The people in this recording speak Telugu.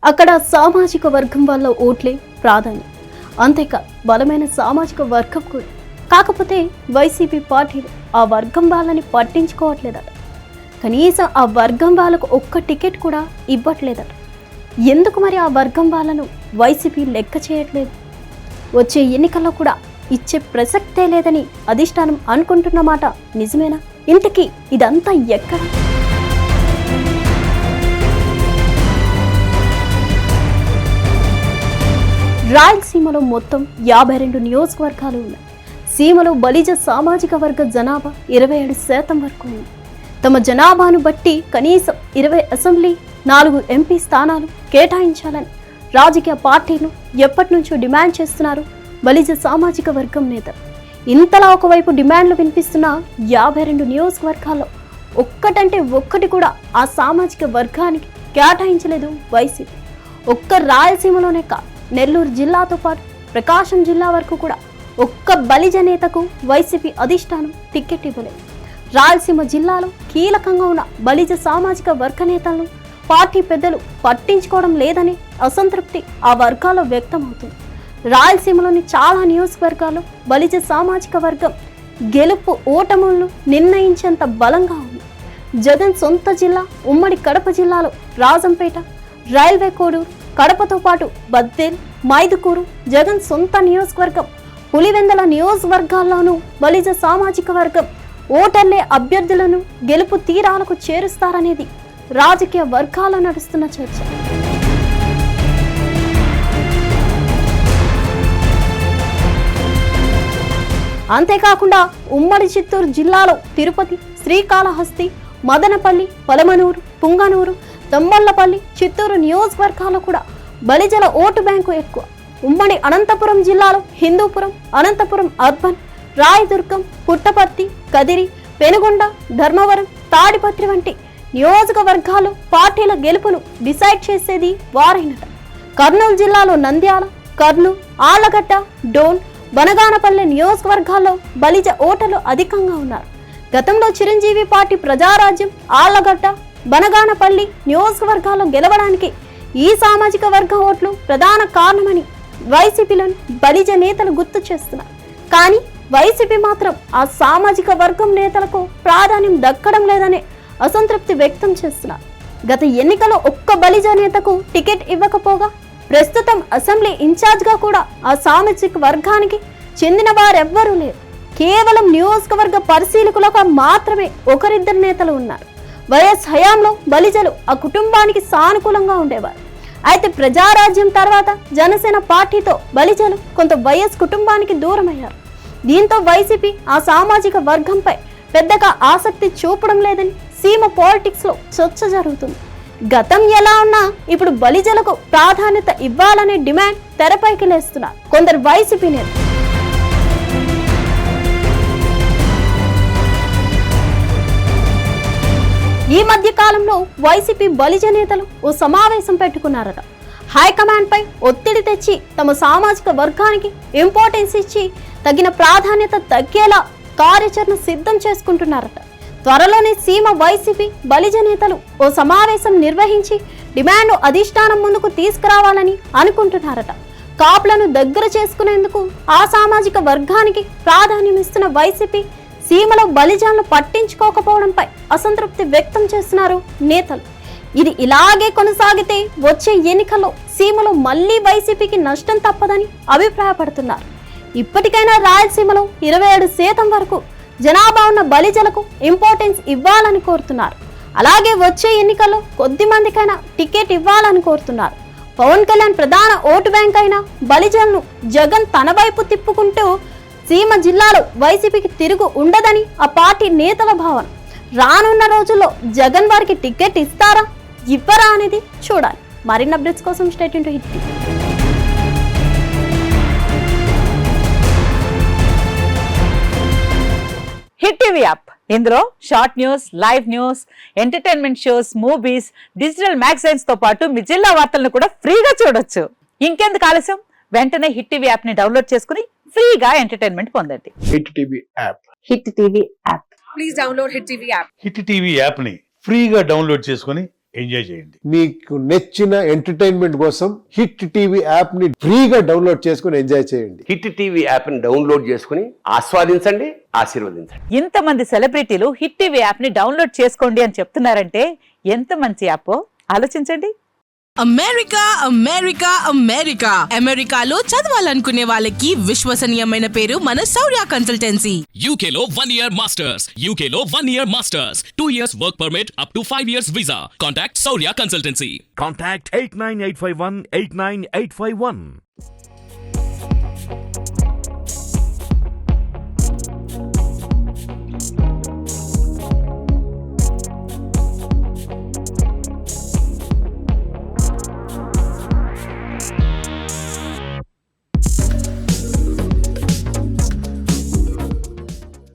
అక్కడ సామాజిక వర్గం వల్ల ఓట్లే ప్రాధాన్యం. అంతేకాదు బలమైన సామాజిక వర్గం కూడా. కాకపోతే వైసీపీ పార్టీలు ఆ వర్గం వాళ్ళని పట్టించుకోవట్లేదట. కనీసం ఆ వర్గం వాళ్ళకు ఒక్క టికెట్ కూడా ఇవ్వట్లేదట. ఎందుకు మరి ఆ వర్గం వాళ్ళను వైసీపీ లెక్క చేయట్లేదు? వచ్చే ఎన్నికల్లో కూడా ఇచ్చే ప్రసక్తే లేదని అధిష్టానం అనుకుంటున్నమాట నిజమేనా? ఇంతకీ ఇదంతా ఎక్కడ? రాయలసీమలో మొత్తం 52 నియోజకవర్గాలు ఉన్నాయి. సీమలో బలిజ సామాజిక వర్గ జనాభా 27% వరకు ఉంది. తమ జనాభాను బట్టి కనీసం 20 అసెంబ్లీ, 4 ఎంపీ స్థానాలు కేటాయించాలని రాజకీయ పార్టీలు ఎప్పటి నుంచో డిమాండ్ చేస్తున్నారు బలిజ సామాజిక వర్గం నేతలు. ఇంతలా ఒకవైపు డిమాండ్లు వినిపిస్తున్న 52 నియోజకవర్గాల్లో ఒక్కటంటే ఒక్కటి కూడా ఆ సామాజిక వర్గానికి కేటాయించలేదు వైసీపీ. ఒక్క రాయలసీమలోనే కాదు, నెల్లూరు జిల్లాతో పాటు ప్రకాశం జిల్లా వరకు కూడా ఒక్క బలిజ నేతకు వైసీపీ అధిష్టానం టికెట్ ఇవ్వలేదు. రాయలసీమ జిల్లాలో కీలకంగా ఉన్న బలిజ సామాజిక వర్గ నేతలను పార్టీ పెద్దలు పట్టించుకోవడం లేదని అసంతృప్తి ఆ వర్గాల్లో వ్యక్తమవుతుంది. రాయలసీమలోని చాలా నియోజకవర్గాల్లో బలిజ సామాజిక వర్గం గెలుపు ఓటములను నిర్ణయించేంత బలంగా ఉంది. జగన్ సొంత జిల్లా ఉమ్మడి కడప జిల్లాలో రాజంపేట, రైల్వే కోడూరు, కడపతో పాటు బద్దేల్, మైదుకూరు జగన్ సొంత నియోజకవర్గం. పులివెందల నియోజకవర్గాల్లోనూ బలిజ సామాజిక వర్గం ఓటర్లే అభ్యర్థులను గెలుపు తీరాలకు చేరుస్తారనేది రాజకీయ వర్గాల్లో నడుస్తున్న చర్చ. అంతేకాకుండా ఉమ్మడి చిత్తూరు జిల్లాలో తిరుపతి, శ్రీకాళహస్తి, మదనపల్లి, పలమనూరు, పుంగనూరు, తంబళ్లపల్లి, చిత్తూరు నియోజకవర్గాల్లో కూడా బలిజల ఓటు బ్యాంకు ఎక్కువ. ఉమ్మడి అనంతపురం జిల్లాలో హిందూపురం, అనంతపురం అర్బన్, రాయదుర్గం, పుట్టపర్తి, కదిరి, పెనుగొండ, ధర్మవరం, తాడిపత్రి వంటి నియోజకవర్గాలు పార్టీల గెలుపును డిసైడ్ చేసేది వారైనట. కర్నూలు జిల్లాలో నంద్యాల, కర్నూలు, ఆళ్లగడ్డ, డోన్, బనగానపల్లె నియోజకవర్గాల్లో బలిజ ఓటర్లు అధికంగా ఉన్నారు. గతంలో చిరంజీవి పార్టీ ప్రజారాజ్యం, ఆళ్లగడ్డ, బనగానపల్లి నియోజకవర్గాల్లో గెలవడానికి ఈ సామాజిక వర్గ ఓట్లు ప్రధాన కారణమని వైసీపీలోని బలిజ నేతలు గుర్తు చేస్తున్నారు. కానీ వైసీపీ మాత్రం ఆ సామాజిక వర్గం నేతలకు ప్రాధాన్యం దక్కడం లేదనే అసంతృప్తి వ్యక్తం చేస్తున్నారు. గత ఎన్నికలో ఒక్క బలిజ నేతకు టికెట్ ఇవ్వకపోగా ప్రస్తుతం అసెంబ్లీ ఇన్ఛార్జ్గా కూడా ఆ సామాజిక వర్గానికి చెందిన వారెవ్వరూ లేరు. కేవలం నియోజకవర్గ పరిశీలకులుగా మాత్రమే ఒకరిద్దరు నేతలు ఉన్నారు. వైఎస్ హయాంలో బలిజలు ఆ కుటుంబానికి సానుకూలంగా ఉండేవారు. అయితే ప్రజారాజ్యం తర్వాత జనసేన పార్టీతో బలిజలు కొంత వైఎస్ కుటుంబానికి దూరమయ్యారు. దీంతో వైసీపీ ఆ సామాజిక వర్గంపై పెద్దగా ఆసక్తి చూపడం లేదని సీమ పాలిటిక్స్ లో చర్చ జరుగుతుంది. గతం ఎలా ఉన్నా ఇప్పుడు బలిజలకు ప్రాధాన్యత ఇవ్వాలనే డిమాండ్ తెరపైకి లేస్తున్నారు కొందరు వైసీపీ నేతలు. ఈ మధ్య కాలంలో వైసీపీ బలిజ నేతలు ఓ సమావేశం పెట్టుకున్నారట. హైకమాండ్ పై ఒత్తిడి తెచ్చి తమ సామాజిక వర్గానికి ఇంపార్టెన్స్ ఇచ్చి తగిన ప్రాధాన్యత తగ్గేలా కార్యాచరణ సిద్ధం చేసుకుంటున్నారట. త్వరలోనే సీమ వైసీపీ బలిజ నేతలు ఓ సమావేశం నిర్వహించి డిమాండ్ అధిష్టానం ముందుకు తీసుకురావాలని అనుకుంటున్నారట. కాపులను దగ్గర చేసుకునేందుకు ఆ సామాజిక వర్గానికి ప్రాధాన్యం ఇస్తున్న వైసీపీ సీమలో బలిజాలను పట్టించుకోకపోవడంపై అసంతృప్తి వ్యక్తం చేస్తున్నారు నేతలు. ఇది ఇలాగే కొనసాగితే వచ్చే ఎన్నికల్లో సీమలో మళ్లీ వైసీపీకి నష్టం తప్పదని అభిప్రాయపడుతున్నారు. ఇప్పటికైనా రాయలసీమలో 27% వరకు జనాభా ఉన్న బలిజలకు ఇంపార్టెన్స్ ఇవ్వాలని కోరుతున్నారు. అలాగే వచ్చే ఎన్నికల్లో కొద్ది మందికైనా టికెట్ ఇవ్వాలని కోరుతున్నారు. పవన్ కళ్యాణ్ ప్రధాన ఓటు బ్యాంక్ అయిన బలిజలను జగన్ తన వైపు తిప్పుకుంటూ సీమ జిల్లాలో వైసీపీకి తిరుగు ఉండదని ఆ పార్టీ నేతల భావన. రానున్న రోజుల్లో జగన్ వారికి టికెట్ ఇస్తారా ఇవ్వరా అనేది చూడాలి. మరిన్ని అప్డేట్స్ కోసం stay tune to Hit TV. Hit TV app, ఇందులో short news, live news, entertainment shows, movies, digital magazines తో పాటు మీ జిల్లా వార్తలను కూడా ఫ్రీగా చూడొచ్చు. ఇంకెందుకు ఆలస్యం, వెంటనే హిట్ టీవీ యాప్ ని డౌన్లోడ్ చేసుకుని ఫ్రీగా ఎంటర్టైన్మెంట్ పొందండి. Hit TV app. Hit TV app. Please download Hit TV app. Hit TV app ని ఫ్రీగా డౌన్లోడ్ చేసుకొని ఎంజాయ్ చేయండి. మీకు నచ్చిన ఎంటర్టైన్మెంట్ కోసం హిట్ టీవీ యాప్ ని ఫ్రీగా డౌన్లోడ్ చేసుకుని ఎంజాయ్ చేయండి. హిట్ టీవీ యాప్ ని డౌన్లోడ్ చేసుకుని ఆస్వాదించండి, ఆశీర్వదించండి. ఇంతమంది సెలబ్రిటీలు హిట్ టీవీ యాప్ ని డౌన్లోడ్ చేసుకోండి అని చెప్తున్నారంటే ఎంత మంచి యాప్ ఆలోచించండి. అమెరికా అమెరికా అమెరికా అమెరికాలో చదవాలనుకునే వాళ్ళకి విశ్వసనీయమైన పేరు మన శౌర్య కన్సల్టెన్సీ. UK లో 1 year masters. UK లో 1 year masters. 2 years work permit up to 5 years visa. Contact Saurya Consultancy. Contact 89851 89851.